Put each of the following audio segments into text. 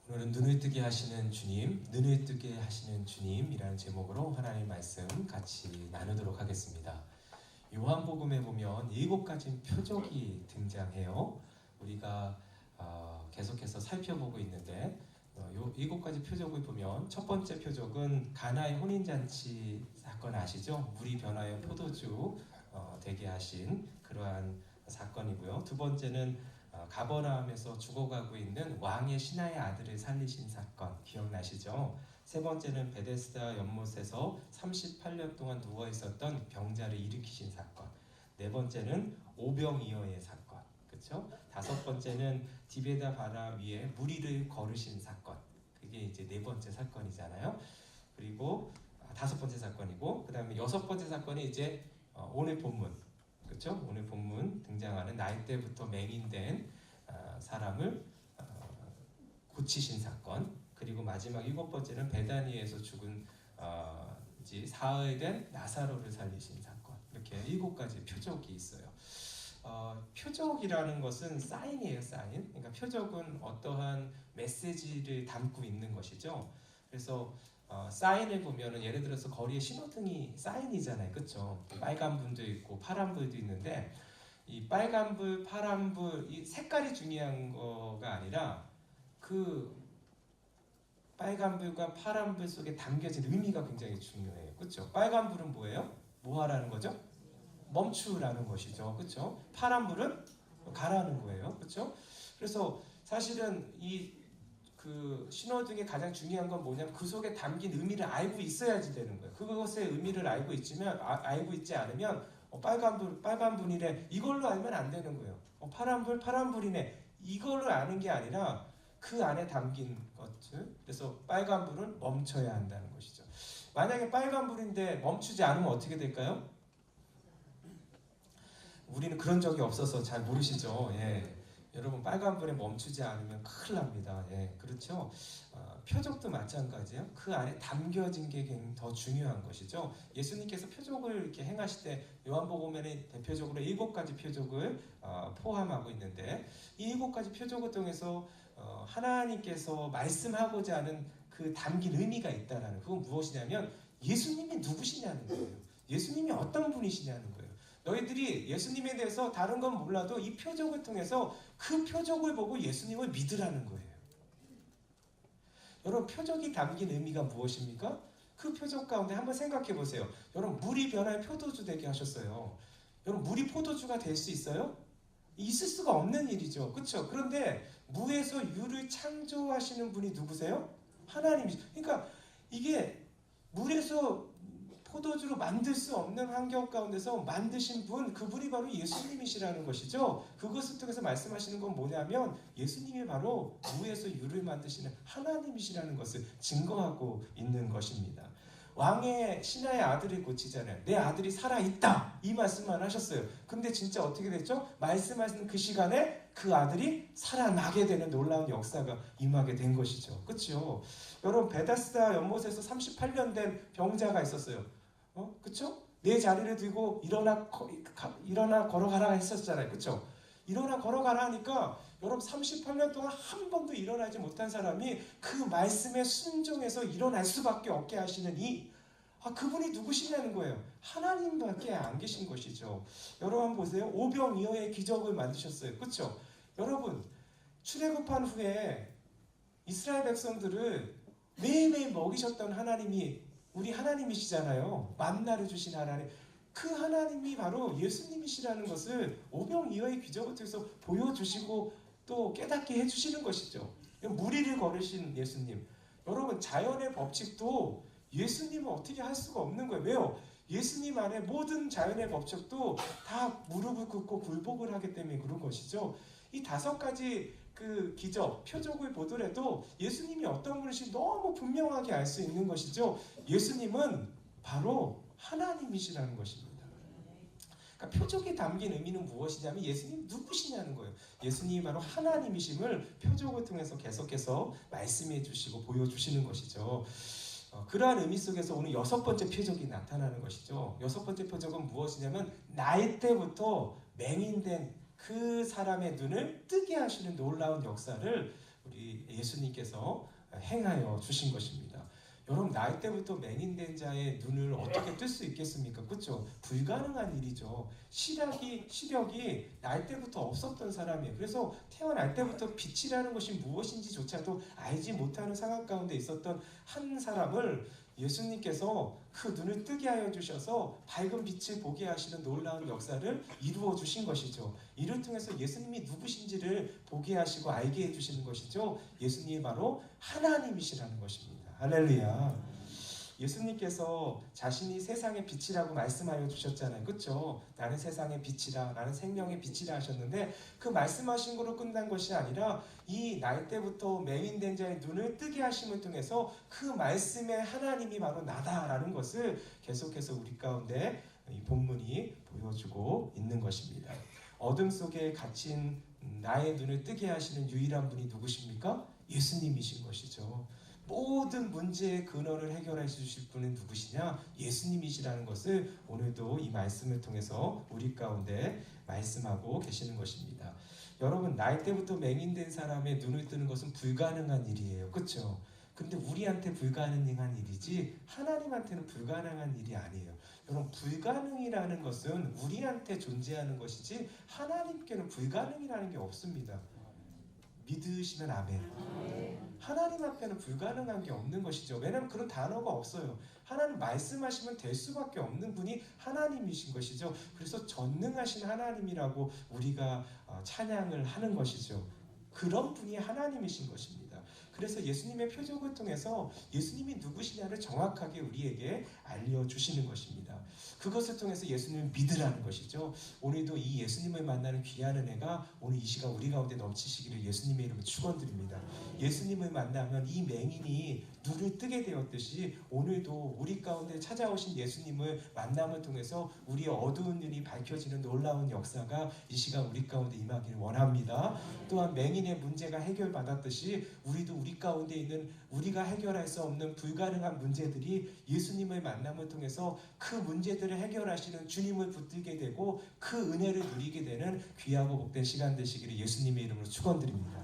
오늘은 눈을 뜨게 하시는 주님, 눈을 뜨게 하시는 주님이라는 제목으로 하나님의 말씀 같이 나누도록 하겠습니다. 요한복음에 보면 7가지 표적이 등장해요. 우리가 계속해서 살펴보고 있는데 요 7가지 표적을 보면 첫 번째 표적은 가나의 혼인잔치 사건 아시죠? 물이 변하여 포도주 되게 하신 그러한 사건이고요. 두 번째는 가버나움에서 죽어가고 있는 왕의 신하의 아들을 살리신 사건 기억나시죠? 세 번째는 베데스다 연못에서 38년 동안 누워 있었던 병자를 일으키신 사건. 네 번째는 오병이어의 사건. 그렇죠? 다섯 번째는 디베다 바다 위에 무리를 걸으신 사건. 그게 이제 네 번째 사건이잖아요. 그리고 다섯 번째 사건이고 그다음에 여섯 번째 사건이 이제 오늘 본문. 그렇죠? 오늘 본문 등장하는 나이 때부터 맹인된 사람을 고치신 사건. 그리고 마지막 일곱 번째는 베다니에서 죽은 사흘된 나사로를 살리신 사건. 이렇게 7가지 표적이 있어요. 표적이라는 것은 사인이에요, 사인. 그러니까 표적은 어떠한 메시지를 담고 있는 것이죠. 그래서 사인을 보면은 예를 들어서 거리에 신호등이 사인이잖아요, 그렇죠? 빨간 불도 있고 파란 불도 있는데 이 빨간 불, 파란 불, 이 색깔이 중요한 거가 아니라 그 빨간 불과 파란 불 속에 담겨진 의미가 굉장히 중요해요, 그렇죠? 빨간 불은 뭐예요? 뭐 하라는 거죠? 멈추라는 것이죠, 그렇죠? 파란 불은 가라는 거예요, 그렇죠? 그래서 사실은 그 신호등의 가장 중요한 건 뭐냐면 그 속에 담긴 의미를 알고 있어야지 되는 거예요. 그것의 의미를 알고 있지 않으면 빨간 불이네 이걸로 알면 안 되는 거예요. 파란 불이네 이걸로 아는 게 아니라 그 안에 담긴 것들. 그래서 빨간 불은 멈춰야 한다는 것이죠. 만약에 빨간 불인데 멈추지 않으면 어떻게 될까요? 우리는 그런 적이 없어서 잘 모르시죠. 예. 여러분 빨간불에 멈추지 않으면 큰일 납니다. 예, 그렇죠? 표적도 마찬가지예요. 그 안에 담겨진 게 더 중요한 것이죠. 예수님께서 표적을 이렇게 행하실 때 요한복음에는 대표적으로 7가지 표적을 포함하고 있는데 이 7가지 표적을 통해서 하나님께서 말씀하고자 하는 그 담긴 의미가 있다라는 그건 무엇이냐면 예수님이 누구시냐는 거예요. 예수님이 어떤 분이시냐는 거예요. 너희들이 예수님에 대해서 다른 건 몰라도 이 표적을 통해서 그 표적을 보고 예수님을 믿으라는 거예요. 여러분 표적이 담긴 의미가 무엇입니까? 그 표적 가운데 한번 생각해 보세요. 여러분 물이 변화에 포도주 되게 하셨어요. 여러분 물이 포도주가 될 수 있어요? 있을 수가 없는 일이죠. 그렇죠? 그런데 무에서 유를 창조하시는 분이 누구세요? 하나님이죠. 그러니까 이게 물에서 포도주로 만들 수 없는 환경 가운데서 만드신 분, 그분이 바로 예수님이시라는 것이죠. 그것을 통해서 말씀하시는 건 뭐냐면 예수님이 바로 무에서 유를 만드시는 하나님이시라는 것을 증거하고 있는 것입니다. 왕의 신하의 아들을 고치잖아요. 내 아들이 살아있다 이 말씀만 하셨어요. 근데 진짜 어떻게 됐죠? 말씀하시는 그 시간에 그 아들이 살아나게 되는 놀라운 역사가 임하게 된 것이죠. 그렇죠? 여러분 베데스다 연못에서 38년 된 병자가 있었어요. 그쵸? 내 자리를 들고 일어나 걸어가라 했었잖아요. 그쵸? 일어나 걸어가라 하니까 여러분 38년 동안 한 번도 일어나지 못한 사람이 그 말씀에 순종해서 일어날 수밖에 없게 하시는 그분이 누구시냐는 거예요. 하나님밖에 안 계신 것이죠. 여러분 보세요. 오병이어의 기적을 만드셨어요. 그쵸? 여러분 출애굽한 후에 이스라엘 백성들을 매일매일 먹이셨던 하나님이 우리 하나님이시잖아요. 만나를 주신 하나님. 그 하나님이 바로 예수님이시라는 것을 오병이어의 기적을 통해서 보여주시고 또 깨닫게 해주시는 것이죠. 무리를 걸으신 예수님. 여러분 자연의 법칙도 예수님은 어떻게 할 수가 없는 거예요. 왜요? 예수님 안에 모든 자연의 법칙도 다 무릎을 꿇고 굴복을 하기 때문에 그런 것이죠. 이 5가지 그 기적, 표적을 보더라도 예수님이 어떤 분이신지 너무 분명하게 알 수 있는 것이죠. 예수님은 바로 하나님이시라는 것입니다. 그러니까 표적에 담긴 의미는 무엇이냐면 예수님 누구시냐는 거예요. 예수님이 바로 하나님이심을 표적을 통해서 계속해서 말씀해 주시고 보여주시는 것이죠. 그러한 의미 속에서 오늘 6번째 표적이 나타나는 것이죠. 6번째 표적은 무엇이냐면 나이 때부터 맹인된 그 사람의 눈을 뜨게 하시는 놀라운 역사를 우리 예수님께서 행하여 주신 것입니다. 여러분 나이 때부터 맹인된 자의 눈을 어떻게 뜰 수 있겠습니까? 그렇죠? 불가능한 일이죠. 시력이 나이 때부터 없었던 사람이에요. 그래서 태어날 때부터 빛이라는 것이 무엇인지조차도 알지 못하는 상황 가운데 있었던 한 사람을 예수님께서 그 눈을 뜨게 하여 주셔서 밝은 빛을 보게 하시는 놀라운 역사를 이루어 주신 것이죠. 이를 통해서 예수님이 누구신지를 보게 하시고 알게 해주시는 것이죠. 예수님이 바로 하나님이시라는 것입니다. 할렐루야. 예수님께서 자신이 세상의 빛이라고 말씀하여 주셨잖아요. 그렇죠? 나는 세상의 빛이라, 나는 생명의 빛이라 하셨는데 그 말씀하신 거로 끝난 것이 아니라 이 나이 때부터 맹인된 자의 눈을 뜨게 하심을 통해서 그 말씀의 하나님이 바로 나다라는 것을 계속해서 우리 가운데 이 본문이 보여주고 있는 것입니다. 어둠 속에 갇힌 나의 눈을 뜨게 하시는 유일한 분이 누구십니까? 예수님이신 것이죠. 모든 문제의 근원을 해결해 주실 분은 누구시냐? 예수님이시라는 것을 오늘도 이 말씀을 통해서 우리 가운데 말씀하고 계시는 것입니다. 여러분 나이 때부터 맹인된 사람의 눈을 뜨는 것은 불가능한 일이에요. 그렇죠? 근데 우리한테 불가능한 일이지 하나님한테는 불가능한 일이 아니에요. 여러분 불가능이라는 것은 우리한테 존재하는 것이지 하나님께는 불가능이라는 게 없습니다. 믿으시면 아멘. 하나님 앞에는 불가능한 게 없는 것이죠. 왜냐하면 그런 단어가 없어요. 하나님 말씀하시면 될 수밖에 없는 분이 하나님이신 것이죠. 그래서 전능하신 하나님이라고 우리가 찬양을 하는 것이죠. 그런 분이 하나님이신 것입니다. 그래서 예수님의 표적을 통해서 예수님이 누구시냐를 정확하게 우리에게 알려주시는 것입니다. 그것을 통해서 예수님을 믿으라는 것이죠. 오늘도 이 예수님을 만나는 귀한 은혜가 오늘 이 시간 우리 가운데 넘치시기를 예수님의 이름으로 축원드립니다. 예수님을 만나면 이 맹인이 눈을 뜨게 되었듯이 오늘도 우리 가운데 찾아오신 예수님을 만남을 통해서 우리의 어두운 눈이 밝혀지는 놀라운 역사가 이 시간 우리 가운데 임하기를 원합니다. 또한 맹인의 문제가 해결받았듯이 우리도 우리 가운데 있는 우리가 해결할 수 없는 불가능한 문제들이 예수님의 만남을 통해서 그 문제들을 해결하시는 주님을 붙들게 되고 그 은혜를 누리게 되는 귀하고 복된 시간 되시기를 예수님의 이름으로 축원드립니다.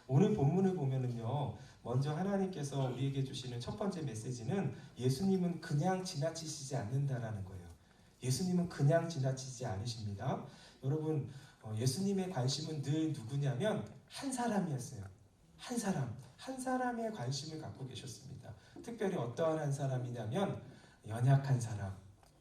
오늘 본문을 보면은요, 먼저 하나님께서 우리에게 주시는 첫 번째 메시지는 예수님은 그냥 지나치시지 않는다라는 거예요. 예수님은 그냥 지나치지 않으십니다. 여러분, 예수님의 관심은 늘 누구냐면 한 사람이었어요. 한 사람의 관심을 갖고 계셨습니다. 특별히 어떠한 한 사람이냐면 연약한 사람,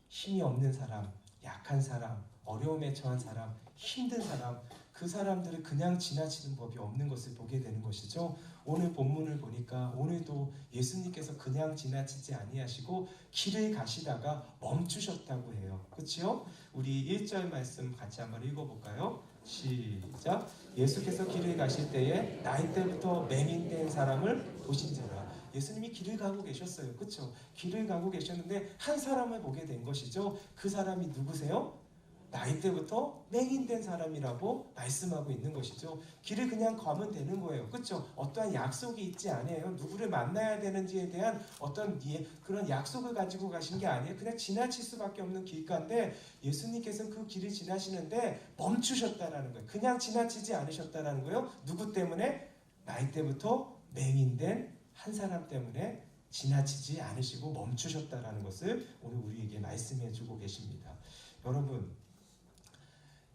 힘이 없는 사람, 약한 사람, 어려움에 처한 사람, 힘든 사람, 그 사람들을 그냥 지나치는 법이 없는 것을 보게 되는 것이죠. 오늘 본문을 보니까 오늘도 예수님께서 그냥 지나치지 아니하시고 길을 가시다가 멈추셨다고 해요. 그렇죠? 우리 1절 말씀 같이 한번 읽어볼까요? 시작. 예수께서 길을 가실 때에 나이 때부터 맹인된 사람을 보신지라. 예수님이 길을 가고 계셨어요. 그렇죠? 길을 가고 계셨는데 한 사람을 보게 된 것이죠. 그 사람이 누구세요? 나이 때부터 맹인된 사람이라고 말씀하고 있는 것이죠. 길을 그냥 가면 되는 거예요. 그렇죠? 어떠한 약속이 있지 않아요. 누구를 만나야 되는지에 대한 어떤 그런 약속을 가지고 가신 게 아니에요. 그냥 지나칠 수밖에 없는 길가인데 예수님께서는 그 길을 지나시는데 멈추셨다라는 거예요. 그냥 지나치지 않으셨다라는 거예요. 누구 때문에? 나이 때부터 맹인된 한 사람 때문에 지나치지 않으시고 멈추셨다라는 것을 오늘 우리에게 말씀해주고 계십니다. 여러분,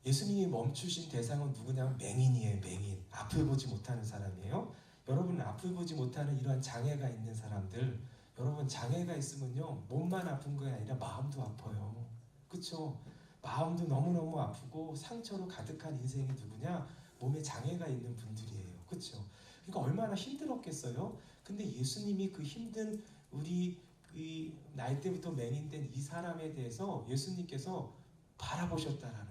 예수님이 멈추신 대상은 누구냐면 맹인이에요. 맹인. 앞을 보지 못하는 사람이에요. 여러분, 앞을 보지 못하는 이러한 장애가 있는 사람들, 여러분 장애가 있으면요 몸만 아픈 게 아니라 마음도 아파요. 그렇죠? 마음도 너무너무 아프고 상처로 가득한 인생이 누구냐? 몸에 장애가 있는 분들이에요. 그렇죠? 그러니까 얼마나 힘들었겠어요? 근데 예수님이 그 힘든 우리 이 나이 때부터 맹인된 이 사람에 대해서 예수님께서 바라보셨다라는 거예요.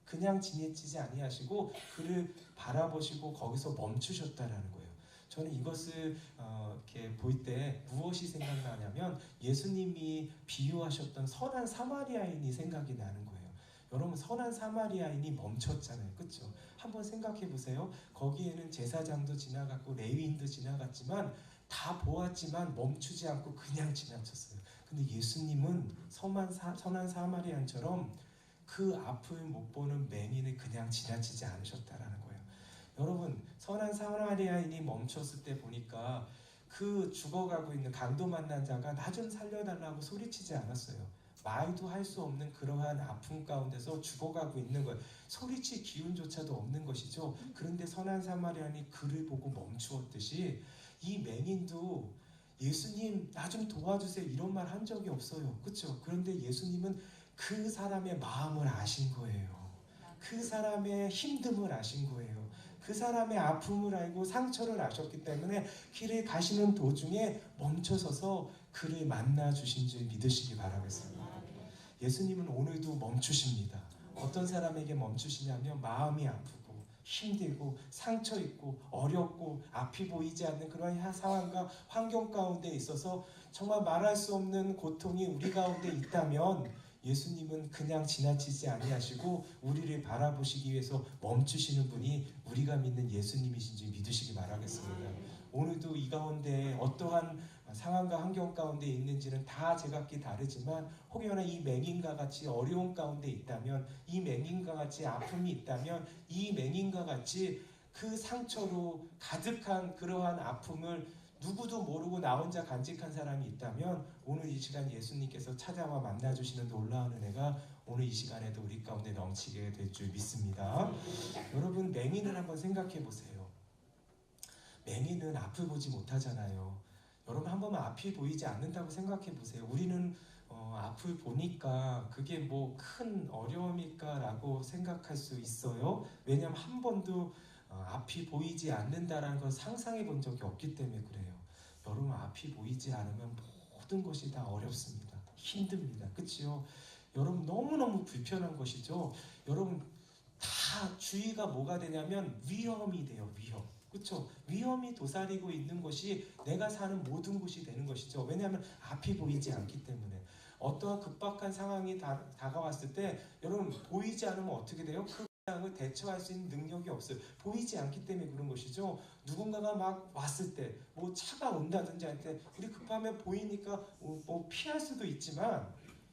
그냥 지내치지 아니하시고 그를 바라보시고 거기서 멈추셨다라는 거예요. 저는 이것을 이렇게 볼 때 무엇이 생각나냐면 예수님이 비유하셨던 선한 사마리아인이 생각이 나는 거예요. 여러분, 선한 사마리아인이 멈췄잖아요. 그렇죠? 한번 생각해 보세요. 거기에는 제사장도 지나갔고 레위인도 지나갔지만 다 보았지만 멈추지 않고 그냥 지나쳤어요. 근데 예수님은 선한 사마리아인처럼 그 앞을 못 보는 맹인을 그냥 지나치지 않으셨다라는 거예요. 여러분, 선한 사마리아인이 멈췄을 때 보니까 그 죽어가고 있는 강도 만난 자가 나 좀 살려달라고 소리치지 않았어요. 말도 할 수 없는 그러한 아픔 가운데서 죽어가고 있는 거예요. 소리칠 기운조차도 없는 것이죠. 그런데 선한 사마리아인이 그를 보고 멈추었듯이 이 맹인도 예수님 나 좀 도와주세요 이런 말 한 적이 없어요. 그렇죠? 그런데 예수님은 그 사람의 마음을 아신 거예요. 그 사람의 힘듦을 아신 거예요. 그 사람의 아픔을 알고 상처를 아셨기 때문에 길에 가시는 도중에 멈춰서서 그를 만나 주신 줄 믿으시기 바라겠습니다. 예수님은 오늘도 멈추십니다. 어떤 사람에게 멈추시냐면 마음이 아프고 힘들고 상처 있고 어렵고 앞이 보이지 않는 그런 상황과 환경 가운데 있어서 정말 말할 수 없는 고통이 우리 가운데 있다면 예수님은 그냥 지나치지 아니하시고 우리를 바라보시기 위해서 멈추시는 분이 우리가 믿는 예수님이신지 믿으시기 바라겠습니다. 오늘도 이 가운데 어떠한 상황과 환경 가운데 있는지는 다 제각기 다르지만 혹여나 이 맹인과 같이 어려운 가운데 있다면, 이 맹인과 같이 아픔이 있다면, 이 맹인과 같이 그 상처로 가득한 그러한 아픔을 누구도 모르고 나 혼자 간직한 사람이 있다면 오늘 이 시간 예수님께서 찾아와 만나주시는 놀라운 은혜가 오늘 이 시간에도 우리 가운데 넘치게 될 줄 믿습니다. 여러분, 맹인을 한번 생각해 보세요. 맹인은 앞을 보지 못하잖아요. 여러분 한 번만 앞이 보이지 않는다고 생각해 보세요. 우리는 앞을 보니까 그게 뭐 큰 어려움일까라고 생각할 수 있어요. 왜냐하면 한 번도 앞이 보이지 않는다라는 걸 상상해 본 적이 없기 때문에 그래요. 여러분 앞이 보이지 않으면 모든 것이 다 어렵습니다. 힘듭니다. 그치요? 여러분 너무너무 불편한 것이죠. 여러분 다 주의가 뭐가 되냐면 위험이 돼요. 위험. 그렇죠? 위험이 도사리고 있는 것이 내가 사는 모든 곳이 되는 것이죠. 왜냐하면 앞이 보이지 않기 때문에. 어떠한 급박한 상황이 다가왔을 때 여러분 보이지 않으면 어떻게 돼요? 그 상황을 대처할 수 있는 능력이 없어요. 보이지 않기 때문에 그런 것이죠. 누군가가 막 왔을 때 뭐 차가 온다든지 할 때 우리 급하면 보이니까 뭐 피할 수도 있지만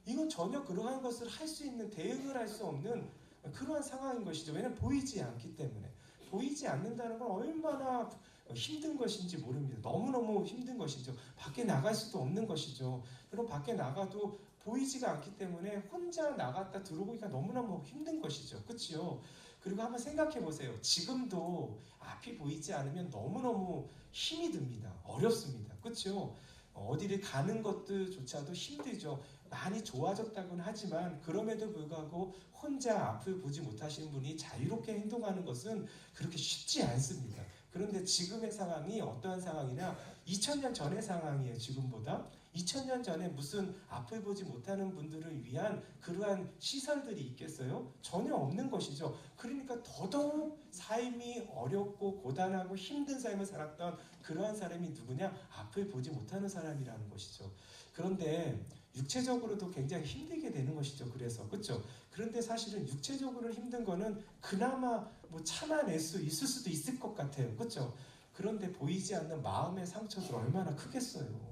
이건 전혀 그러한 것을 할 수 있는, 대응을 할 수 없는 그러한 상황인 것이죠. 왜냐하면 보이지 않기 때문에. 보이지 않는다는 건 얼마나 힘든 것인지 모릅니다. 너무너무 힘든 것이죠. 밖에 나갈 수도 없는 것이죠. 그럼 밖에 나가도 보이지가 않기 때문에 혼자 나갔다 들어오기가 너무너무 힘든 것이죠. 그렇죠? 그리고 한번 생각해 보세요. 지금도 앞이 보이지 않으면 너무너무 힘이 듭니다. 어렵습니다. 그렇죠? 어디를 가는 것들조차도 힘들죠. 많이 좋아졌다고는 하지만 그럼에도 불구하고 혼자 앞을 보지 못하시는 분이 자유롭게 행동하는 것은 그렇게 쉽지 않습니다. 그런데 지금의 상황이 어떠한 상황이냐? 2000년 전의 상황이에요. 지금보다 2000년 전에 무슨 앞을 보지 못하는 분들을 위한 그러한 시설들이 있겠어요? 전혀 없는 것이죠. 그러니까 더더욱 삶이 어렵고 고단하고 힘든 삶을 살았던 그러한 사람이 누구냐? 앞을 보지 못하는 사람이라는 것이죠. 그런데 육체적으로도 굉장히 힘들게 되는 것이죠. 그래서 그렇죠. 그런데 사실은 육체적으로 힘든 거는 그나마 뭐 참아낼 수 있을 수도 있을 것 같아요. 그렇죠. 그런데 보이지 않는 마음의 상처들 얼마나 크겠어요.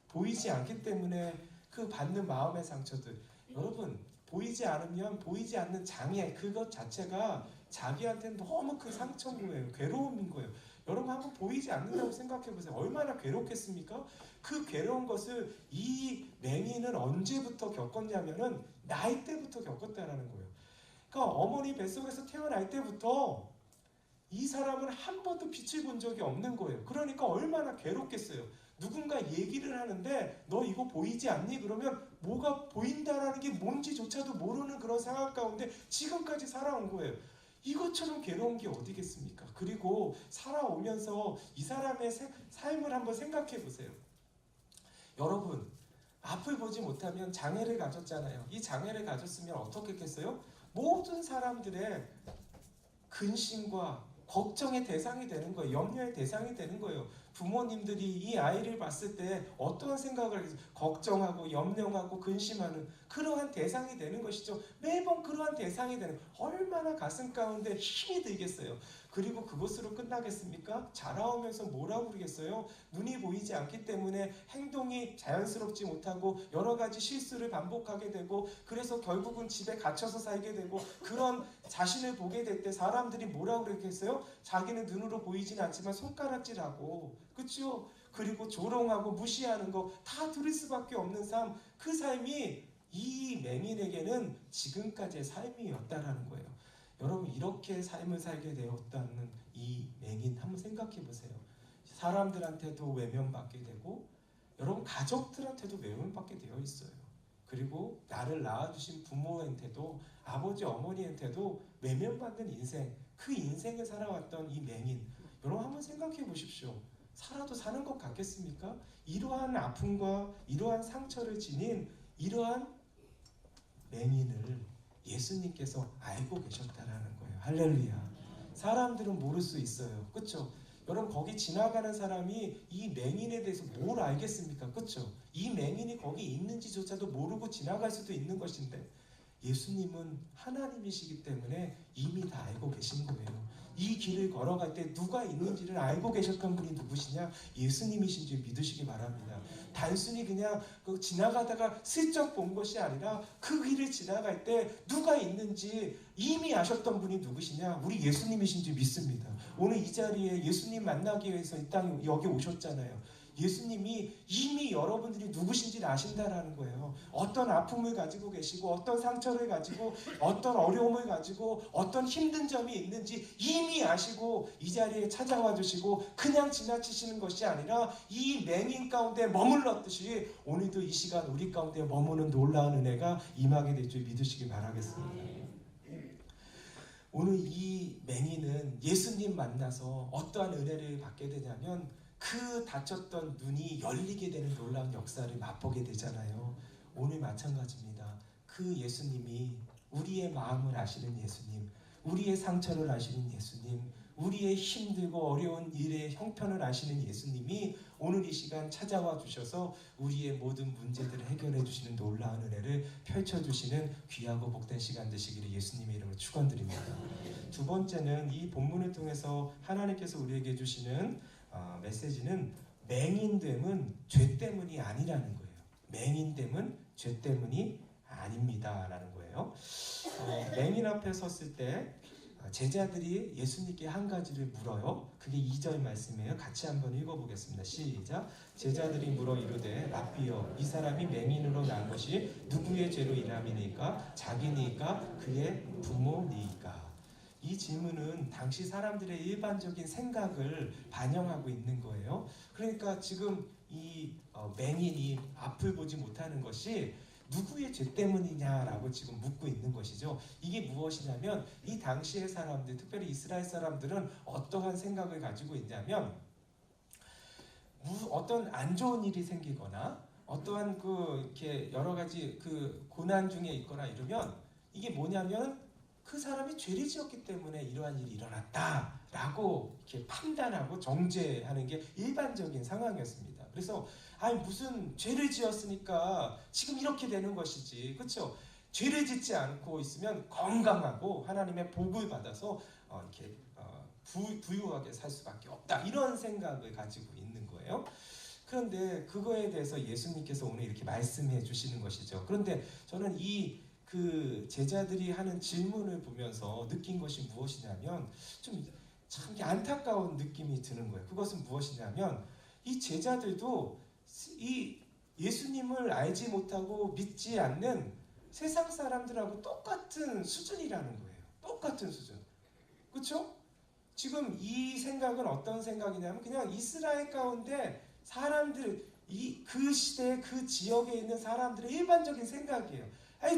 보이지 않기 때문에 그 받는 마음의 상처들, 여러분 보이지 않으면 보이지 않는 장애 그것 자체가 자기한테는 너무 큰 상처인 거예요. 괴로움인 거예요. 여러분 한번 보이지 않는다고 생각해 보세요. 얼마나 괴롭겠습니까? 그 괴로운 것을 이 맹인은 언제부터 겪었냐면은 나이 때부터 겪었다라는 거예요. 그러니까 어머니 뱃속에서 태어날 때부터 이 사람은 한 번도 빛을 본 적이 없는 거예요. 그러니까 얼마나 괴롭겠어요. 누군가 얘기를 하는데 너 이거 보이지 않니? 그러면 뭐가 보인다라는 게 뭔지조차도 모르는 그런 상황 가운데 지금까지 살아온 거예요. 이것처럼 괴로운 게 어디겠습니까? 그리고 살아오면서 이 사람의 삶을 한번 생각해 보세요. 여러분 앞을 보지 못하면 장애를 가졌잖아요. 이 장애를 가졌으면 어떻게 했겠어요? 모든 사람들의 근심과 걱정의 대상이 되는 거예요. 염려의 대상이 되는 거예요. 부모님들이 이 아이를 봤을 때 어떠한 생각을 해서 걱정하고 염려하고 근심하는 그러한 대상이 되는 것이죠. 매번 그러한 대상이 되는, 얼마나 가슴 가운데 힘이 들겠어요. 그리고 그것으로 끝나겠습니까? 자라오면서 뭐라고 그러겠어요? 눈이 보이지 않기 때문에 행동이 자연스럽지 못하고 여러 가지 실수를 반복하게 되고, 그래서 결국은 집에 갇혀서 살게 되고, 그런 자신을 보게 될 때 사람들이 뭐라고 그러겠어요? 자기는 눈으로 보이진 않지만 손가락질하고, 그렇죠? 그리고 조롱하고 무시하는 거 다 들을 수밖에 없는 삶, 그 삶이 이 맹인에게는 지금까지의 삶이었다라는 거예요. 여러분, 이렇게 삶을 살게 되었다는 이 맹인 한번 생각해 보세요. 사람들한테도 외면받게 되고, 여러분 가족들한테도 외면받게 되어 있어요. 그리고 나를 낳아주신 부모한테도, 아버지 어머니한테도 외면받는 인생, 그 인생을 살아왔던 이 맹인, 여러분 한번 생각해 보십시오. 살아도 사는 것 같겠습니까? 이러한 아픔과 이러한 상처를 지닌 이러한 맹인을 예수님께서 알고 계셨다라는 거예요. 할렐루야. 사람들은 모를 수 있어요. 그렇죠? 여러분, 거기 지나가는 사람이 이 맹인에 대해서 뭘 알겠습니까? 그렇죠? 이 맹인이 거기 있는지조차도 모르고 지나갈 수도 있는 것인데, 예수님은 하나님이시기 때문에 이미 다 알고 계신 거예요. 이 길을 걸어갈 때 누가 있는지를 알고 계셨던 분이 누구시냐? 예수님이신 줄 믿으시기 바랍니다. 단순히 그냥 지나가다가 슬쩍 본 것이 아니라 그 길을 지나갈 때 누가 있는지 이미 아셨던 분이 누구시냐? 우리 예수님이신 줄 믿습니다. 오늘 이 자리에 예수님 만나기 위해서 이 땅에 여기 오셨잖아요. 예수님이 이미 여러분들이 누구신지를 아신다라는 거예요. 어떤 아픔을 가지고 계시고, 어떤 상처를 가지고, 어떤 어려움을 가지고, 어떤 힘든 점이 있는지 이미 아시고 이 자리에 찾아와 주시고, 그냥 지나치시는 것이 아니라 이 맹인 가운데 머물렀듯이 오늘도 이 시간 우리 가운데 머무는 놀라운 은혜가 임하게 될 줄 믿으시기 바라겠습니다. 오늘 이 맹인은 예수님 만나서 어떠한 은혜를 받게 되냐면, 그 닫혔던 눈이 열리게 되는 놀라운 역사를 맛보게 되잖아요. 오늘 마찬가지입니다. 그 예수님이 우리의 마음을 아시는 예수님, 우리의 상처를 아시는 예수님, 우리의 힘들고 어려운 일의 형편을 아시는 예수님이 오늘 이 시간 찾아와 주셔서 우리의 모든 문제들을 해결해 주시는 놀라운 은혜를 펼쳐주시는 귀하고 복된 시간 되시기를 예수님의 이름으로 축원드립니다. 두 번째는 이 본문을 통해서 하나님께서 우리에게 주시는 메시지는, 맹인됨은 죄 때문이 아니라는 거예요. 맹인됨은 죄 때문이 아닙니다라는 거예요. 맹인 앞에 섰을 때 제자들이 예수님께 한 가지를 물어요. 그게 2절 말씀이에요. 같이 한번 읽어보겠습니다. 시작. 제자들이 물어 이르되 라삐여, 이 사람이 맹인으로 난 것이 누구의 죄로 인함이니까? 자기니까? 그의 부모니까? 이 질문은 당시 사람들의 일반적인 생각을 반영하고 있는 거예요. 그러니까 지금 이 맹인이 앞을 보지 못하는 것이 누구의 죄 때문이냐라고 지금 묻고 있는 것이죠. 이게 무엇이냐면, 이 당시의 사람들, 특별히 이스라엘 사람들은 어떠한 생각을 가지고 있냐면, 어떤 안 좋은 일이 생기거나 어떠한 이렇게 여러 가지 고난 중에 있거나 이러면, 이게 뭐냐면 그 사람이 죄를 지었기 때문에 이러한 일이 일어났다라고 이렇게 판단하고 정죄하는 게 일반적인 상황이었습니다. 그래서 무슨 죄를 지었으니까 지금 이렇게 되는 것이지, 그렇죠? 죄를 짓지 않고 있으면 건강하고 하나님의 복을 받아서 이렇게 부유하게 살 수밖에 없다, 이런 생각을 가지고 있는 거예요. 그런데 그거에 대해서 예수님께서 오늘 이렇게 말씀해 주시는 것이죠. 그런데 저는 그 제자들이 하는 질문을 보면서 느낀 것이 무엇이냐면, 좀 참 안타까운 느낌이 드는 거예요. 그것은 무엇이냐면, 이 제자들도 이 예수님을 알지 못하고 믿지 않는 세상 사람들하고 똑같은 수준이라는 거예요. 똑같은 수준. 그렇죠? 지금 이 생각은 어떤 생각이냐면, 그냥 이스라엘 가운데 사람들, 그 시대 그 지역에 있는 사람들의 일반적인 생각이에요.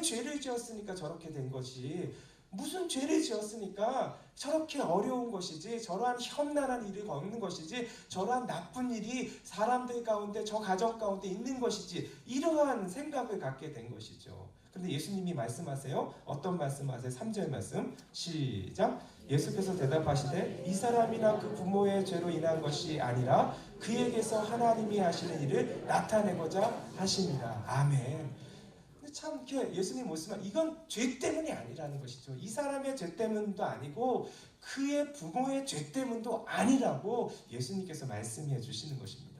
죄를 지었으니까 저렇게 된 것이, 무슨 죄를 지었으니까 저렇게 어려운 것이지, 저러한 험난한 일을 겪는 것이지, 저러한 나쁜 일이 사람들 가운데, 저 가정 가운데 있는 것이지, 이러한 생각을 갖게 된 것이죠. 근데 예수님이 말씀하세요. 어떤 말씀하세요? 3절 말씀 시작. 예수께서 대답하시되 이 사람이나 그 부모의 죄로 인한 것이 아니라 그에게서 하나님이 하시는 일을 나타내고자 하십니다. 아멘. 근데 참 이렇게 예수님 말씀은 이건 죄 때문이 아니라는 것이죠. 이 사람의 죄 때문도 아니고 그의 부모의 죄 때문도 아니라고 예수님께서 말씀해 주시는 것입니다.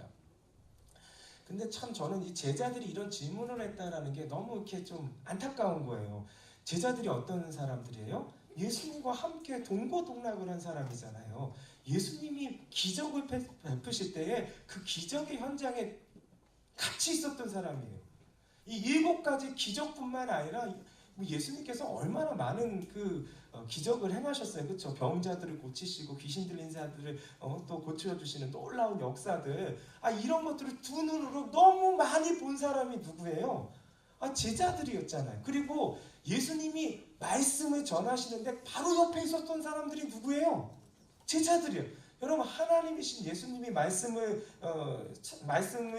근데 참 저는 이 제자들이 이런 질문을 했다라는 게 너무 이렇게 좀 안타까운 거예요. 제자들이 어떤 사람들이에요? 예수님과 함께 동고동락을 한 사람이잖아요. 예수님이 기적을 베푸실 때에 그 기적의 현장에 같이 있었던 사람이에요. 이 7가지 기적뿐만 아니라 예수님께서 얼마나 많은 기적을 행하셨어요. 그렇죠? 병자들을 고치시고 귀신 들린 자들을 또 고쳐주시는 놀라운 역사들. 이런 것들을 두 눈으로 너무 많이 본 사람이 누구예요? 제자들이었잖아요. 그리고 예수님이 말씀을 전하시는데 바로 옆에 있었던 사람들이 누구예요? 제자들이요. 여러분, 하나님이신 예수님이 말씀을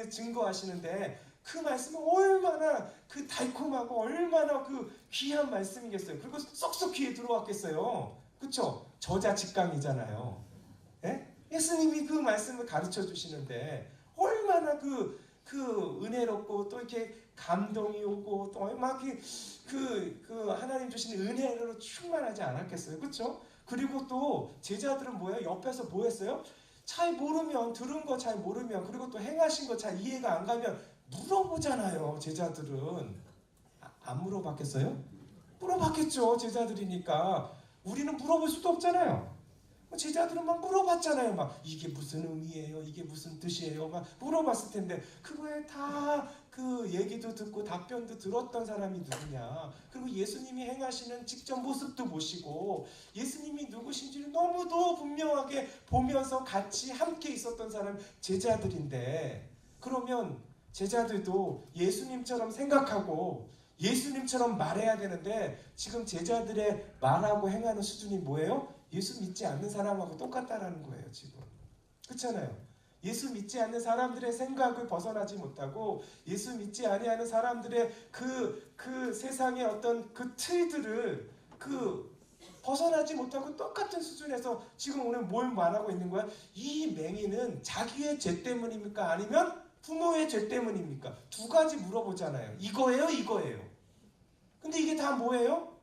증거하시는데 그 말씀은 얼마나 달콤하고 얼마나 귀한 말씀이겠어요. 그리고 쏙쏙 귀에 들어왔겠어요. 그렇죠? 저자직강이잖아요. 예? 예수님이 그 말씀을 가르쳐 주시는데 얼마나 은혜롭고 또 이렇게 감동이 오고 또 막 하나님 주시는 은혜로 충만하지 않았겠어요. 그렇죠? 그리고 또 제자들은 뭐예요? 옆에서 뭐 했어요? 잘 모르면, 들은 거 잘 모르면, 그리고 또 행하신 거 잘 이해가 안 가면 물어보잖아요. 제자들은 안 물어봤겠어요? 물어봤겠죠. 제자들이니까. 우리는 물어볼 수도 없잖아요. 제자들은 막 물어봤잖아요. 막 이게 무슨 의미예요? 이게 무슨 뜻이에요? 막 물어봤을 텐데 그거에 다 얘기도 듣고 답변도 들었던 사람이 누구냐? 그리고 예수님이 행하시는 직접 모습도 보시고 예수님이 누구신지를 너무도 분명하게 보면서 같이 함께 있었던 사람 제자들인데, 그러면 제자들도 예수님처럼 생각하고 예수님처럼 말해야 되는데 지금 제자들의 말하고 행하는 수준이 뭐예요? 예수 믿지 않는 사람하고 똑같다라는 거예요. 지금 그렇잖아요. 예수 믿지 않는 사람들의 생각을 벗어나지 못하고 예수 믿지 아니하는 사람들의 그 세상의 어떤 틀들을 벗어나지 못하고 똑같은 수준에서 지금 오늘 뭘 말하고 있는 거야? 이 맹인은 자기의 죄 때문입니까? 아니면 부모의 죄 때문입니까? 두 가지 물어보잖아요. 이거예요? 이거예요? 근데 이게 다 뭐예요?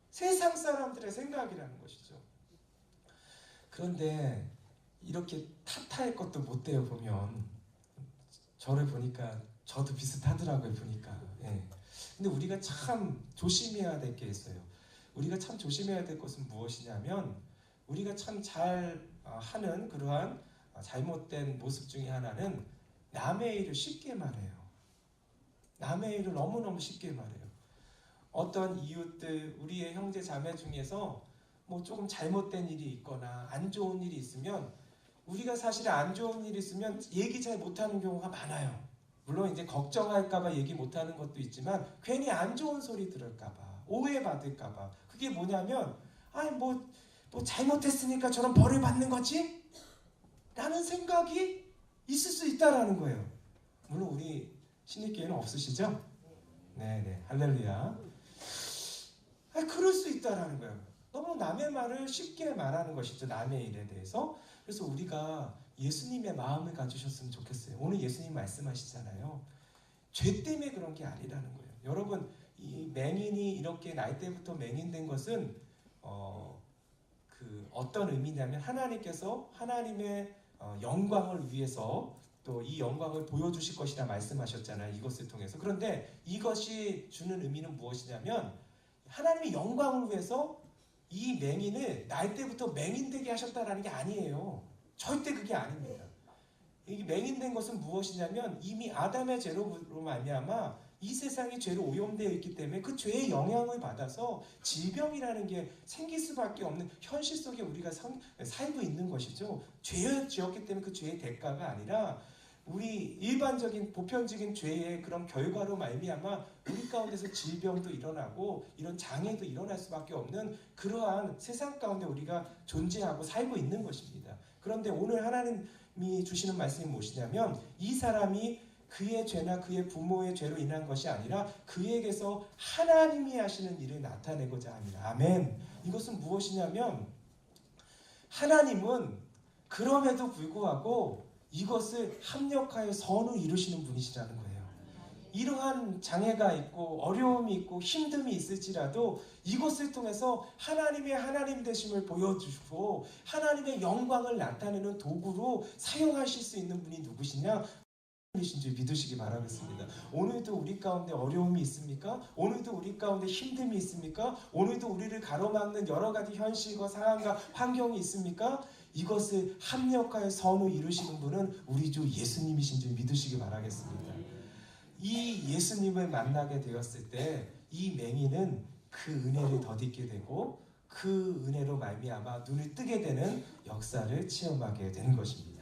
세상 사람들의 생각이라는 것이죠. 그런데 이렇게 탓할 것도 못 돼요. 보면 저를 보니까 저도 비슷하더라고요. 보니까. 예. 근데 우리가 참 조심해야 될 게 있어요. 우리가 참 조심해야 될 것은 무엇이냐면 우리가 참 잘 하는 그러한 잘못된 모습 중에 하나는 남의 일을 쉽게 말해요. 남의 일을 너무너무 쉽게 말해요. 어떤 이웃들, 우리의 형제 자매 중에서 뭐 조금 잘못된 일이 있거나 안 좋은 일이 있으면 우리가 사실 안 좋은 일이 있으면 얘기 잘 못하는 경우가 많아요. 물론 이제 걱정할까봐 얘기 못하는 것도 있지만 괜히 안 좋은 소리 들을까봐, 오해받을까봐. 그게 뭐냐면 뭐 잘못했으니까 저런 벌을 받는 거지? 라는 생각이 있을 수 있다라는 거예요. 물론 우리 신입교회는 없으시죠? 네네, 할렐루야. 그럴 수 있다라는 거예요. 너무 남의 말을 쉽게 말하는 것이죠. 남의 일에 대해서. 그래서 우리가 예수님의 마음을 가지셨으면 좋겠어요. 오늘 예수님 말씀하시잖아요. 죄 때문에 그런 게 아니라는 거예요. 여러분, 이 맹인이 이렇게 나이 때부터 맹인된 것은 어떤 의미냐면 하나님께서 하나님의 영광을 위해서 또 이 영광을 보여주실 것이라 말씀하셨잖아요. 이것을 통해서. 그런데 이것이 주는 의미는 무엇이냐면 하나님의 영광을 위해서 이 맹인을 나이 때부터 맹인되게 하셨다라는 게 아니에요. 절대 그게 아닙니다. 이 맹인된 것은 무엇이냐면 이미 아담의 죄로 말미암아 이 세상이 죄로 오염되어 있기 때문에 그 죄의 영향을 받아서 질병이라는 게 생길 수밖에 없는 현실 속에 우리가 살고 있는 것이죠. 죄를 지었기 때문에 그 죄의 대가가 아니라 우리 일반적인 보편적인 죄의 그런 결과로 말미암아 우리 가운데서 질병도 일어나고 이런 장애도 일어날 수밖에 없는 그러한 세상 가운데 우리가 존재하고 살고 있는 것입니다. 그런데 오늘 하나님이 주시는 말씀이 무엇이냐면 이 사람이 그의 죄나 그의 부모의 죄로 인한 것이 아니라 그에게서 하나님이 하시는 일을 나타내고자 합니다. 아멘. 이것은 무엇이냐면 하나님은 그럼에도 불구하고 이것을 합력하여 선을 이루시는 분이시라는 거예요. 이러한 장애가 있고 어려움이 있고 힘듦이 있을지라도 이것을 통해서 하나님의 하나님 되심을 보여주시고 하나님의 영광을 나타내는 도구로 사용하실 수 있는 분이 누구시냐? 하나님이신 줄 믿으시기 바라겠습니다. 오늘도 우리 가운데 어려움이 있습니까? 오늘도 우리 가운데 힘듦이 있습니까? 오늘도 우리를 가로막는 여러 가지 현실과 상황과 환경이 있습니까? 이것을 합력하여 선을 이루시는 분은 우리 주 예수님이신 줄 믿으시기 바라겠습니다. 이 예수님을 만나게 되었을 때 이 맹인은 그 은혜를 덧입게 되고 그 은혜로 말미암아 눈을 뜨게 되는 역사를 체험하게 되는 것입니다.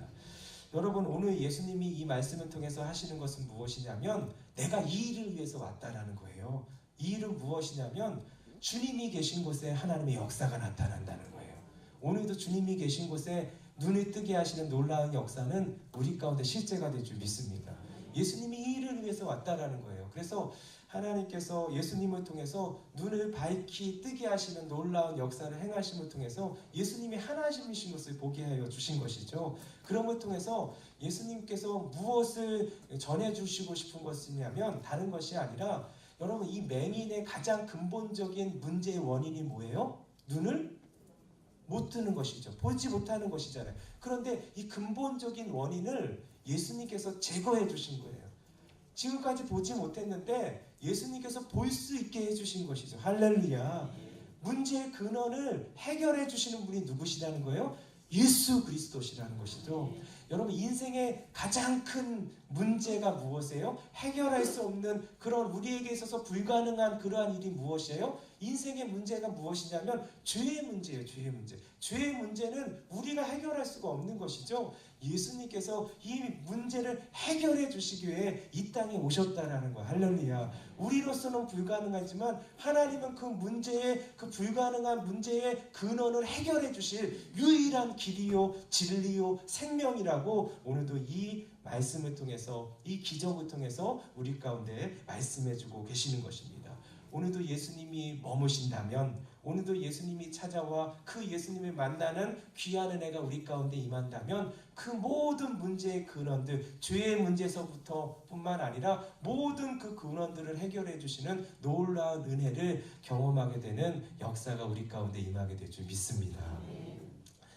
여러분, 오늘 예수님이 이 말씀을 통해서 하시는 것은 무엇이냐면 내가 이 일을 위해서 왔다라는 거예요. 이 일은 무엇이냐면 주님이 계신 곳에 하나님의 역사가 나타난다는 거예요. 오늘도 주님이 계신 곳에 눈을 뜨게 하시는 놀라운 역사는 우리 가운데 실제가 될 줄 믿습니다. 예수님이 이 일을 위해서 왔다라는 거예요. 그래서 하나님께서 예수님을 통해서 눈을 밝히 뜨게 하시는 놀라운 역사를 행하심을 통해서 예수님이 하나님이신 것을 보게 하여 주신 것이죠. 그럼을 통해서 예수님께서 무엇을 전해주시고 싶은 것이냐면 다른 것이 아니라 여러분, 이 맹인의 가장 근본적인 문제의 원인이 뭐예요? 눈을 못 뜨는 것이죠. 보지 못하는 것이잖아요. 그런데 이 근본적인 원인을 예수님께서 제거해 주신 거예요. 지금까지 보지 못했는데 예수님께서 볼 수 있게 해주신 것이죠. 할렐루야. 문제의 근원을 해결해 주시는 분이 누구시라는 거예요? 예수 그리스도시라는 것이죠. 여러분, 인생의 가장 큰 문제가 무엇이에요? 해결할 수 없는 그런 우리에게 있어서 불가능한 그러한 일이 무엇이에요? 인생의 문제가 무엇이냐면 죄의 문제예요. 죄의 문제. 죄의 문제는 우리가 해결할 수가 없는 것이죠. 예수님께서 이 문제를 해결해 주시기 위해 이 땅에 오셨다라는 거예요. 할렐루야. 우리로서는 불가능하지만 하나님은 그 문제의 그 불가능한 문제의 근원을 해결해 주실 유일한 길이요 진리요 생명이라고 오늘도 이 말씀을 통해서 이 기적을 통해서 우리 가운데 말씀해 주고 계시는 것입니다. 오늘도 예수님이 머무신다면, 오늘도 예수님이 찾아와 그 예수님을 만나는 귀한 은혜가 우리 가운데 임한다면 그 모든 문제의 근원들, 죄의 문제에서부터 뿐만 아니라 모든 그 근원들을 해결해 주시는 놀라운 은혜를 경험하게 되는 역사가 우리 가운데 임하게 될 줄 믿습니다.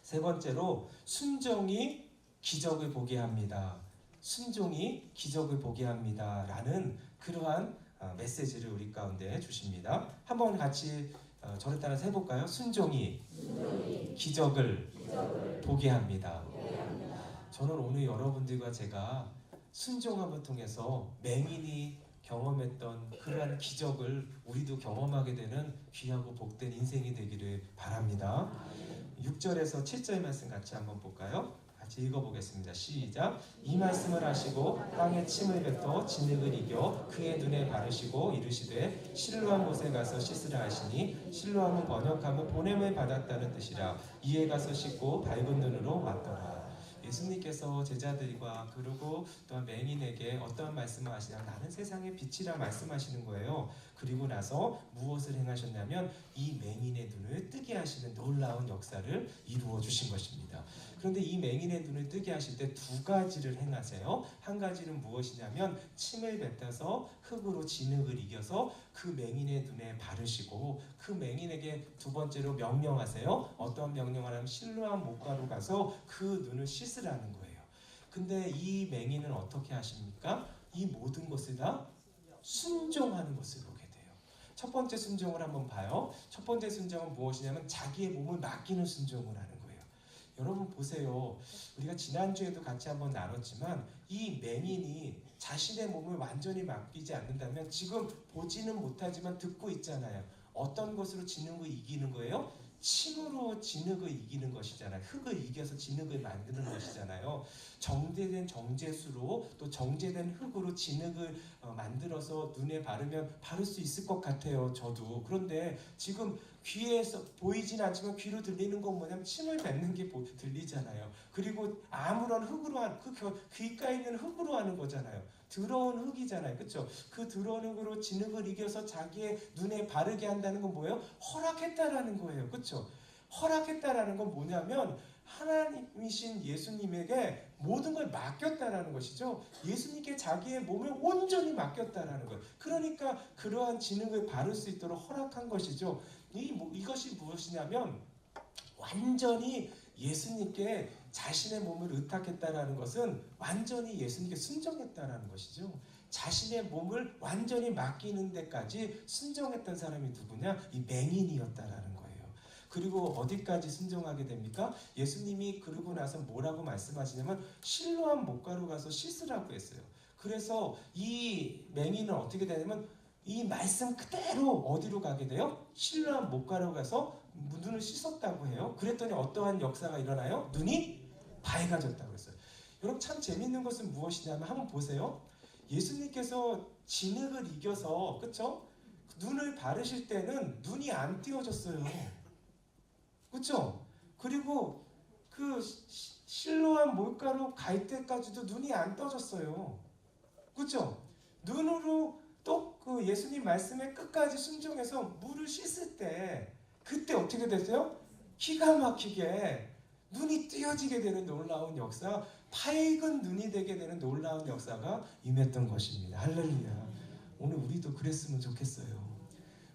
세 번째로 순종이 기적을 보게 합니다. 순종이 기적을 보게 합니다 라는 그러한 메시지를 우리 가운데 주십니다. 한번 같이 저를 따라서 해볼까요? 순종이 기적을 보게 합니다. 저는 오늘 여러분들과 제가 순종함을 통해서 맹인이 경험했던 그러한 기적을 우리도 경험하게 되는 귀하고 복된 인생이 되기를 바랍니다. 6절에서 7절 말씀 같이 한번 볼까요? 같이 읽어보겠습니다. 시작. 이 말씀을 하시고 땅에 침을 뱉어 진흙을 이겨 그의 눈에 바르시고 이르시되 실로암 곳에 가서 씻으라 하시니 실로암은 번역하면 보냄을 받았다는 뜻이라. 이에 가서 씻고 밝은 눈으로 왔더라. 예수님께서 제자들과 그리고 또한 맹인에게 어떤 말씀을 하시냐, 나는 세상의 빛이라 말씀하시는 거예요. 그리고 나서 무엇을 행하셨냐면 이 맹인의 눈을 뜨게 하시는 놀라운 역사를 이루어 주신 것입니다. 그런데 이 맹인의 눈을 뜨게 하실 때 두 가지를 행하세요. 한 가지는 무엇이냐면 침을 뱉어서 흙으로 진흙을 이겨서 그 맹인의 눈에 바르시고 그 맹인에게 두 번째로 명령하세요. 어떤 명령을 하면 실로암 못가로 가서 그 눈을 씻으라는 거예요. 근데 이 맹인은 어떻게 하십니까? 이 모든 것을 다 순종하는 것을 보게 돼요. 첫 번째 순종을 한번 봐요. 첫 번째 순종은 무엇이냐면 자기의 몸을 맡기는 순종을 하는 거예요. 여러분 보세요. 우리가 지난주에도 같이 한번 나눴지만 이 맹인이 자신의 몸을 완전히 맡기지 않는다면 지금 보지는 못하지만 듣고 있잖아요. 어떤 것으로 진흙을 이기는 거예요? 침으로 진흙을 이기는 것이잖아요. 흙을 이겨서 진흙을 만드는 것이잖아요. 정제된 정제수로 또 정제된 흙으로 진흙을 만들어서 눈에 바르면 바를 수 있을 것 같아요. 저도. 그런데 지금 귀에서 보이진 않지만 귀로 들리는 건 뭐냐면 침을 뱉는 게 들리잖아요. 그리고 아무런 흙으로 그 귓가에 있는 흙으로 하는 거잖아요. 더러운 흙이잖아요. 그렇죠? 그 더러운 흙으로 진흙을 이겨서 자기의 눈에 바르게 한다는 건 뭐예요? 허락했다라는 거예요. 그렇죠? 허락했다라는 건 뭐냐면 하나님이신 예수님에게 모든 걸 맡겼다라는 것이죠. 예수님께 자기의 몸을 온전히 맡겼다라는 거예요. 그러니까 그러한 진흙을 바를 수 있도록 허락한 것이죠. 이것이 무엇이냐면 완전히 예수님께 자신의 몸을 의탁했다라는 것은 완전히 예수님께 순종했다라는 것이죠. 자신의 몸을 완전히 맡기는 데까지 순종했던 사람이 누구냐? 이 맹인이었다라는 거예요. 그리고 어디까지 순종하게 됩니까? 예수님이 그러고 나서 뭐라고 말씀하시냐면 실로암 못가로 가서 씻으라고 했어요. 그래서 이 맹인은 어떻게 되냐면 이 말씀 그대로 어디로 가게 돼요? 실로암 못가로 가서 눈을 씻었다고 해요. 그랬더니 어떠한 역사가 일어나요? 눈이 밝아졌다고 했어요. 여러분 참 재밌는 것은 무엇이냐면 한번 보세요. 예수님께서 진흙을 이겨서 그렇죠? 눈을 바르실 때는 눈이 안 띄어졌어요. 그렇죠? 그리고 그 실로암 못가로 갈 때까지도 눈이 안 떠졌어요. 그렇죠? 눈으로 또 그 예수님 말씀에 끝까지 순종해서 물을 씻을 때 그때 어떻게 됐어요? 기가 막히게 눈이 띄어지게 되는 놀라운 역사, 밝은 눈이 되게 되는 놀라운 역사가 임했던 것입니다. 할렐루야. 오늘 우리도 그랬으면 좋겠어요.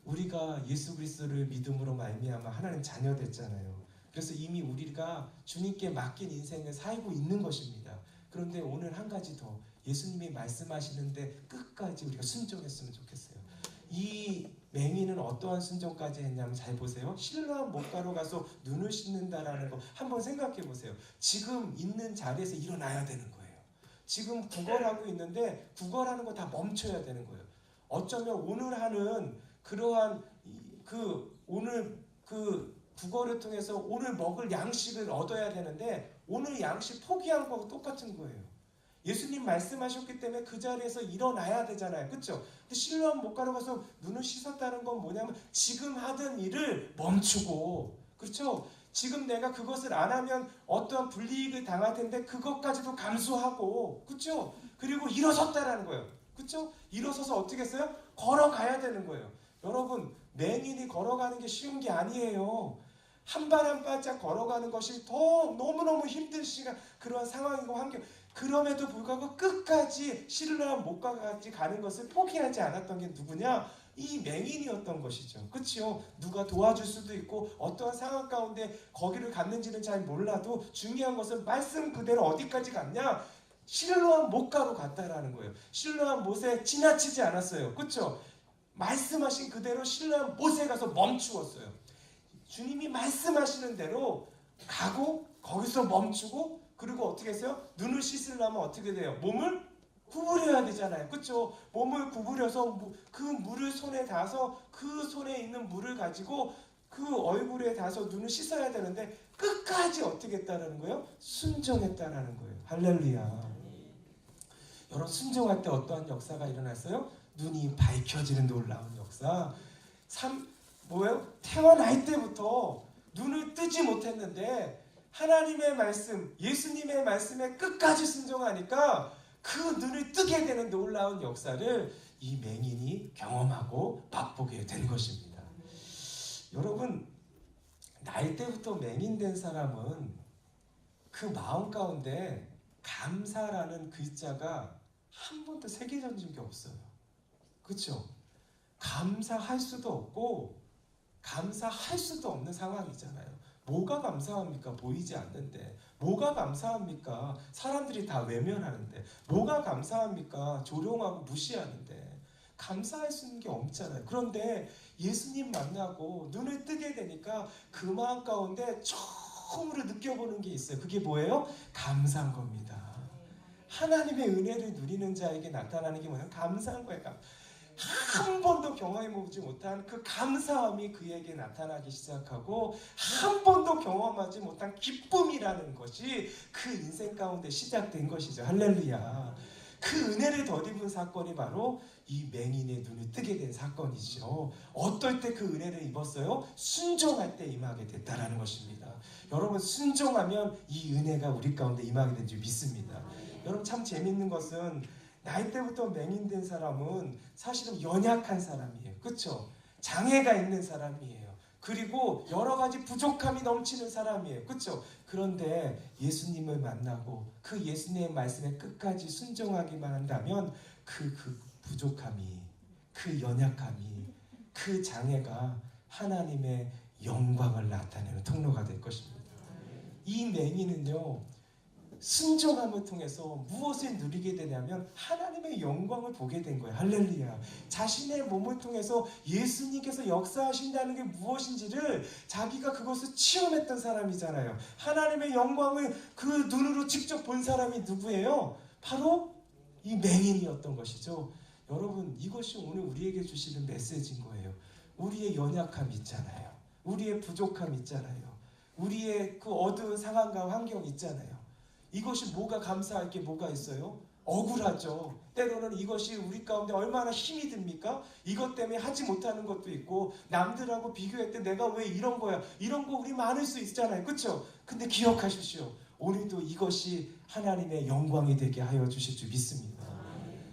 우리가 예수 그리스도를 믿음으로 말미암아 하나님 자녀 됐잖아요. 그래서 이미 우리가 주님께 맡긴 인생을 살고 있는 것입니다. 그런데 오늘 한 가지 더 예수님이 말씀하시는데 끝까지 우리가 순종했으면 좋겠어요. 이 맹인은 어떠한 순종까지 했냐면 잘 보세요. 실로암 못가로 가서 눈을 씻는다라는 거 한번 생각해 보세요. 지금 있는 자리에서 일어나야 되는 거예요. 지금 구걸하고 있는데 구걸하는 거 다 멈춰야 되는 거예요. 어쩌면 오늘 하는 그러한 오늘 구걸을 통해서 오늘 먹을 양식을 얻어야 되는데 오늘 양식 포기한 거하고 똑같은 거예요. 예수님 말씀하셨기 때문에 그 자리에서 일어나야 되잖아요. 그렇죠? 근데 실로암 못가로 가서 눈을 씻었다는 건 뭐냐면 지금 하던 일을 멈추고 그렇죠? 지금 내가 그것을 안 하면 어떠한 불이익을 당할 텐데 그것까지도 감수하고 그렇죠? 그리고 일어섰다라는 거예요. 그렇죠? 일어서서 어떻게 했어요? 걸어가야 되는 거예요. 여러분 맹인이 걸어가는 게 쉬운 게 아니에요. 한 발 한 발짝 걸어가는 것이 더 너무너무 힘든 시간 그런 상황이고 환경 그럼에도 불구하고 끝까지 실로암 못가까지 가는 것을 포기하지 않았던 게 누구냐? 이 맹인이었던 것이죠. 그렇죠? 누가 도와줄 수도 있고 어떠한 상황 가운데 거기를 갔는지는 잘 몰라도 중요한 것은 말씀 그대로 어디까지 갔냐? 실로암 못가로 갔다라는 거예요. 실로암 못에 지나치지 않았어요. 그렇죠? 말씀하신 그대로 실로암 못에 가서 멈추었어요. 주님이 말씀하시는 대로 가고 거기서 멈추고 그리고 어떻게 했어요? 눈을 씻으려면 어떻게 돼요? 몸을 구부려야 되잖아요. 그렇죠? 몸을 구부려서 그 물을 손에 닿아서 그 손에 있는 물을 가지고 그 얼굴에 닿아서 눈을 씻어야 되는데 끝까지 어떻게 했다라는 거예요? 순종했다라는 거예요. 할렐루야. 여러분 순종할 때 어떠한 역사가 일어났어요? 눈이 밝혀지는 놀라운 역사. 뭐예요? 태어날 때부터 눈을 뜨지 못했는데 하나님의 말씀, 예수님의 말씀에 끝까지 순종하니까 그 눈을 뜨게 되는 놀라운 역사를 이 맹인이 경험하고 맛보게 된 것입니다. 여러분, 날 때부터 맹인된 사람은 그 마음 가운데 감사라는 글자가 한 번도 새겨진 게 없어요. 그렇죠? 감사할 수도 없고 감사할 수도 없는 상황이잖아요. 뭐가 감사합니까? 보이지 않는데. 뭐가 감사합니까? 사람들이 다 외면하는데. 뭐가 감사합니까? 조롱하고 무시하는데. 감사할 수 있는 게 없잖아요. 그런데 예수님 만나고 눈을 뜨게 되니까 그 마음 가운데 처음으로 느껴보는 게 있어요. 그게 뭐예요? 감사한 겁니다. 하나님의 은혜를 누리는 자에게 나타나는 게 뭐냐면 감사한 거예요. 한 번도 경험해보지 못한 그 감사함이 그에게 나타나기 시작하고 한 번도 경험하지 못한 기쁨이라는 것이 그 인생 가운데 시작된 것이죠. 할렐루야. 그 은혜를 덧입은 사건이 바로 이 맹인의 눈을 뜨게 된 사건이죠. 어떨 때 그 은혜를 입었어요? 순종할 때 임하게 됐다라는 것입니다. 여러분, 순종하면 이 은혜가 우리 가운데 임하게 된 줄 믿습니다. 여러분, 참 재밌는 것은 나이 때부터 맹인된 사람은 사실은 연약한 사람이에요. 그렇죠? 장애가 있는 사람이에요. 그리고 여러 가지 부족함이 넘치는 사람이에요. 그렇죠? 그런데 예수님을 만나고 그 예수님의 말씀에 끝까지 순종하기만 한다면 그 부족함이, 그 연약함이, 그 장애가 하나님의 영광을 나타내는 통로가 될 것입니다. 이 맹인은요, 순종함을 통해서 무엇을 누리게 되냐면 하나님의 영광을 보게 된 거예요. 할렐루야. 자신의 몸을 통해서 예수님께서 역사하신다는 게 무엇인지를 자기가 그것을 체험했던 사람이잖아요. 하나님의 영광을 그 눈으로 직접 본 사람이 누구예요? 바로 이 맹인이었던 것이죠. 여러분, 이것이 오늘 우리에게 주시는 메시지인 거예요. 우리의 연약함 있잖아요. 우리의 부족함 있잖아요. 우리의 그 어두운 상황과 환경 있잖아요. 이것이 뭐가 감사할 게 뭐가 있어요? 억울하죠. 때로는 이것이 우리 가운데 얼마나 힘이 듭니까? 이것 때문에 하지 못하는 것도 있고, 남들하고 비교할 때 내가 왜 이런 거야? 이런 거 우리 많을 수 있잖아요. 그렇죠? 근데 기억하십시오. 오늘도 이것이 하나님의 영광이 되게 하여 주실 줄 믿습니다.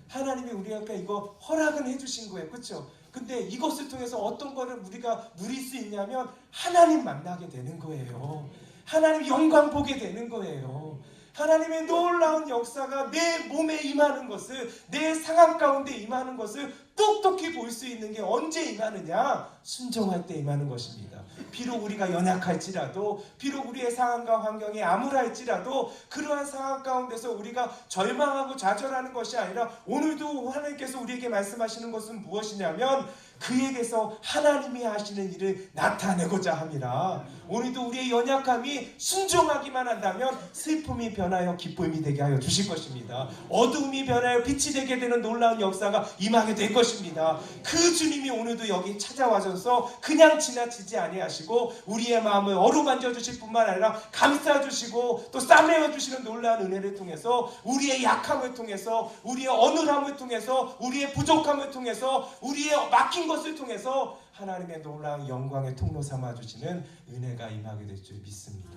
하나님이 우리에게 이거 허락은 해주신 거예요. 그렇죠? 근데 이것을 통해서 어떤 거를 우리가 누릴 수 있냐면 하나님 만나게 되는 거예요. 하나님 영광 보게 되는 거예요. 하나님의 놀라운 역사가 내 몸에 임하는 것을, 내 상황 가운데 임하는 것을 똑똑히 볼 수 있는 게 언제 임하느냐? 순종할 때 임하는 것입니다. 비록 우리가 연약할지라도, 비록 우리의 상황과 환경이 암울할지라도, 그러한 상황 가운데서 우리가 절망하고 좌절하는 것이 아니라 오늘도 하나님께서 우리에게 말씀하시는 것은 무엇이냐면 그에게서 하나님이 하시는 일을 나타내고자 함이라. 오늘도 우리의 연약함이 순종하기만 한다면 슬픔이 변하여 기쁨이 되게 하여 주실 것입니다. 어두움이 변하여 빛이 되게 되는 놀라운 역사가 임하게 될 것입니다. 그 주님이 오늘도 여기 찾아와셔서 그냥 지나치지 아니하시고 우리의 마음을 어루만져 주실 뿐만 아니라 감싸 주시고 또 싸매어 주시는 놀라운 은혜를 통해서, 우리의 약함을 통해서, 우리의 어눌함을 통해서, 우리의 부족함을 통해서, 우리의 막힌 것을 통해서 하나님의 놀라운 영광의 통로 삼아 주시는 은혜가 임하게 될 줄 믿습니다.